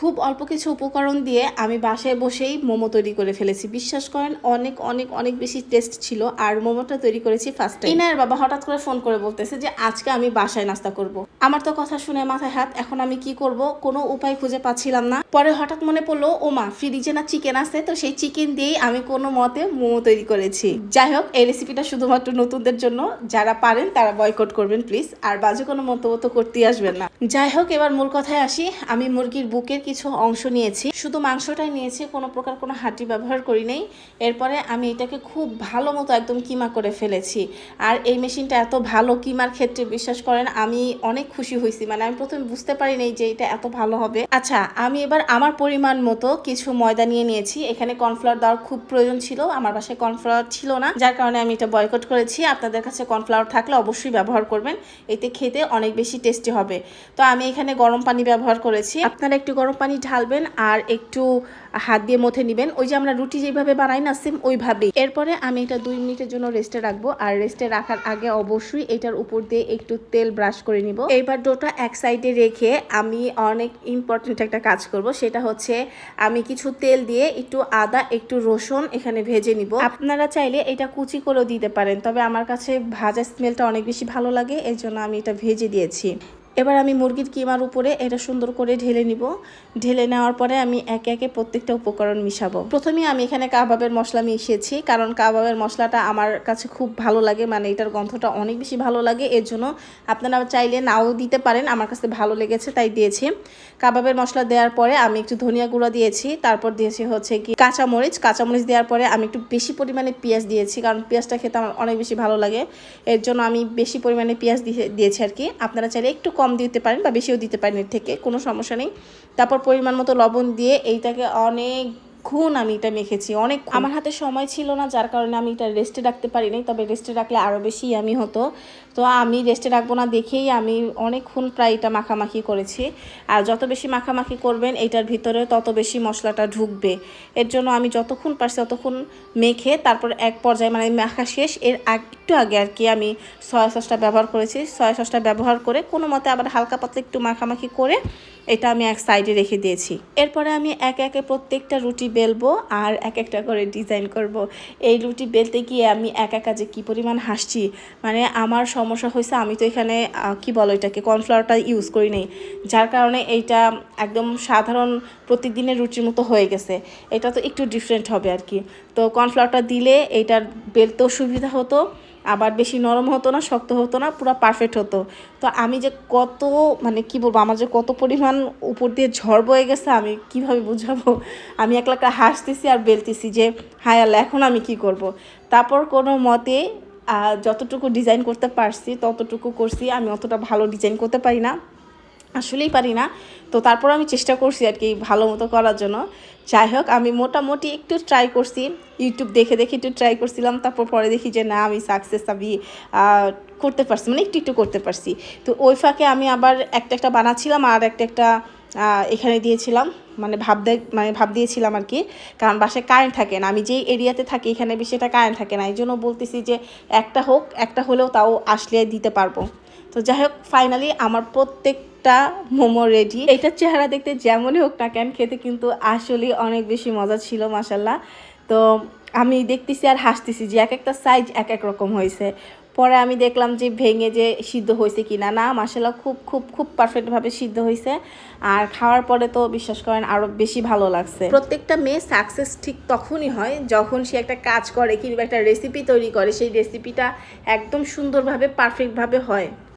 খুব অল্প কিছু উপকরণ দিয়ে আমি বাসায় বসেই মোমো তৈরি করে ফেলেছি। বিশ্বাস করেন অনেক অনেক অনেক বেশি টেস্ট ছিল। আর মোমোটা তৈরি করেছি ফার্স্ট টাইম। ইনায়ের বাবা হঠাৎ করে ফোন করে বলতেছে যে আজকে আমি বাসায় নাস্তা করব। আমার তো কথা শুনে মাথায় হাত, এখন আমি কি করব কোনো উপায় খুঁজে পাচ্ছিলাম না। পরে হঠাৎ মনে পড়লো ও মা ফ্রিজে না চিকেন আছে, তো সেই চিকেন দিয়েই আমি কোনো মতে মোমো তৈরি করেছি। যাই হোক, এই রেসিপিটা শুধুমাত্র নতুনদের জন্য, যারা পারেন তারা বয়কট করবেন প্লিজ, আর বাজে কোনো মন্তব্য তো করতেই আসবেন না। যাই হোক, এবার মূল কথায় আসি। আমি মুরগির বুকের কিছু অংশ নিয়েছি, শুধু মাংসটাই নিয়েছি, কোনো প্রকার কোনো হাড্ডি ব্যবহার করি নাই। এরপরে আমি এটাকে খুব ভালো মতো একদম কিমা করে ফেলেছি। আর এই মেশিনটা এত ভালো কিমার ক্ষেত্রে, বিশ্বাস করেন আমি অনেক খুশি হয়েছি। মানে আমি প্রথমে বুঝতে পারি নাই যে এটা এত ভালো হবে। আচ্ছা, আমি এবার আমার পরিমাণ মতো কিছু ময়দা নিয়ে নিয়েছি। এখানে কর্নফ্লাওয়ার দেওয়ার খুব প্রয়োজন ছিল, আমার বাসায় কর্নফ্লাওয়ার ছিল না, যার কারণে আমি এটা বয়কট করেছি। আপনাদের কাছে কর্নফ্লাওয়ার থাকলে অবশ্যই ব্যবহার করবেন, এতে খেতে অনেক বেশি টেস্টি হবে। তো আমি এখানে গরম পানি ব্যবহার করেছি। আপনারা একটু গরম পানি ঢালবেন আর একটু হাত দিয়ে মথে নেবেন, ওই যে আমরা রুটি যেভাবে বানাই না, সেম ওইভাবেই। এরপরে আমি এটা 2 মিনিটের জন্য রেস্টে রাখবো। আর রেস্টে রাখার আগে অবশ্যই এটার উপর দিয়ে একটু তেল ব্রাশ করে নিব। এইবার ডোটা এক সাইডে রেখে আমি অনেক ইম্পর্টেন্ট একটা কাজ করব, সেটা হচ্ছে আমি কিছু তেল দিয়ে একটু আদা একটু রসুন এখানে ভেজে নিব। আপনারা চাইলে এটা কুচি করেও দিতে পারেন, তবে আমার কাছে ভাজা স্মেলটা অনেক বেশি ভালো লাগে, এর জন্য আমি এটা ভেজে দিয়েছি। এবার আমি মুরগির কিমার উপরে এটা সুন্দর করে ঢেলে নিব। ঢেলে নেওয়ার পরে আমি একে একে প্রত্যেকটা উপকরণ মিশাবো। প্রথমে আমি এখানে কাবাবের মশলা মিশিয়েছি, কারণ কাবাবের মশলাটা আমার কাছে খুব ভালো লাগে, মানে এটার গন্ধটা অনেক বেশি ভালো লাগে। এর জন্য আপনারা চাইলে নাও দিতে পারেন, আমার কাছে ভালো লেগেছে তাই দিয়েছি। কাবাবের মশলা দেওয়ার পরে আমি একটু ধনিয়া গুঁড়া দিয়েছি, তারপর দিয়েছি হচ্ছে কি কাঁচামরিচ। কাঁচামরিচ দেওয়ার পরে আমি একটু বেশি পরিমাণে পেঁয়াজ দিয়েছি, কারণ পেঁয়াজটা খেতে আমার অনেক বেশি ভালো লাগে। এর জন্য আমি বেশি পরিমাণে পেঁয়াজ দিয়েছি আর কি। আপনারা চাইলে একটু কম দিতে পারেন বা বেশিও দিতে পারেন, এর থেকে কোনো সমস্যা নেই। তারপর পরিমাণ মতো লবণ দিয়ে এইটাকে অনেকক্ষণ আমি এটা মেখেছি। আমার হাতে সময় ছিল না, যার কারণে আমি এটা রেস্টে রাখতে পারি নাই, তবে রেস্টে রাখলে আরও বেশি আমি হতো। তো আমি রেস্টে রাখবো না দেখেই আমি অনেকক্ষণ প্রায় এটা মাখামাখি করেছি। আর যত বেশি মাখামাখি করবেন এটার ভিতরে তত বেশি মশলাটা ঢুকবে। এর জন্য আমি যতক্ষণ পারছি ততক্ষণ মেখে তারপর এক পর্যায়ে, মানে মাখা শেষ এর একটু আগে আর কি, আমি সয়া সসটা ব্যবহার করেছি। সয়া সসটা ব্যবহার করে কোনো মতে আবার হালকা পাতলা একটু মাখামাখি করে এটা আমি এক সাইডে রেখে দিয়েছি। এরপরে আমি একে একে প্রত্যেকটা রুটি বেলবো আর এক একটা করে ডিজাইন করব। এই রুটি বেলতে গিয়ে আমি একা কাজে কী পরিমাণ হাসছি, মানে আমার সমস্যা হয়েছে, আমি তো এখানে কি বলো এটাকে কর্নফ্লাওয়ারটা ইউজ করি নাই, যার কারণে এইটা একদম সাধারণ প্রতিদিনের রুটির মতো হয়ে গেছে। এটা তো একটু ডিফারেন্ট হবে আর কি। তো কর্নফ্লাওয়ারটা দিলে এইটার বেলতেও সুবিধা হতো, আবার বেশি নরম হতো না, শক্ত হতো না, পুরো পারফেক্ট হতো। তো আমি যে কত, মানে কি বলবো, আমার যে কত পরিমাণ উপর দিয়ে ঝড় বয়ে গেছে আমি কিভাবে বুঝাবো। আমি একলা হাসতেছি আর বেলতেছি যে হায় আল্লাহ, এখন আমি কি করব। তারপর কোনো মতে যতটুকু ডিজাইন করতে পারছি ততটুকু করছি। আমি অতটা ভালো ডিজাইন করতে পারি না, আসলেই পারি না। তো তারপর আমি চেষ্টা করছি আর কি ভালো মতো করার জন্য। যাই হোক, আমি মোটামুটি একটু ট্রাই করছি, ইউটিউব দেখে দেখে একটু ট্রাই করছিলাম। তারপর পরে দেখি যে না, আমি সাকসেস আমি করতে পারছি, মানে একটু একটু করতে পারছি। তো ওই ফাঁকে আমি আবার একটা একটা বানাচ্ছিলাম আর একটা এখানে দিয়েছিলাম, মানে ভাব দিয়েছিলাম আর কি। কারণ বাসায় কারেন্ট থাকে না, আমি যেই এরিয়াতে থাকি এখানে বেশি এটা কারেন্ট থাকে না, এই জন্য বলতেছি যে একটা হোক, একটা হলেও তাও আসলে দিতে পারবো। তো যাই হোক, ফাইনালি আমার প্রত্যেকটা মোমো রেডি। এইটার চেহারা দেখতে যেমনই হোক না কেন, খেতে কিন্তু আসলে অনেক বেশি মজা ছিল মাশাল্লাহ। তো আমি দেখতেছি আর হাসতেছি যে এক একটা সাইজ এক এক রকম হয়েছে। পরে আমি দেখলাম যে ভেঙে যে সিদ্ধ হয়েছে কিনা, না মাশাল্লাহ খুব খুব খুব পারফেক্টভাবে সিদ্ধ হয়েছে। আর খাওয়ার পরে তো বিশ্বাস করেন আরও বেশি ভালো লাগছে। প্রত্যেকটা মেয়ে সাকসেস ঠিক তখনই হয় যখন সে একটা কাজ করে কিংবা একটা রেসিপি তৈরি করে, সেই রেসিপিটা একদম সুন্দরভাবে পারফেক্টভাবে হয়।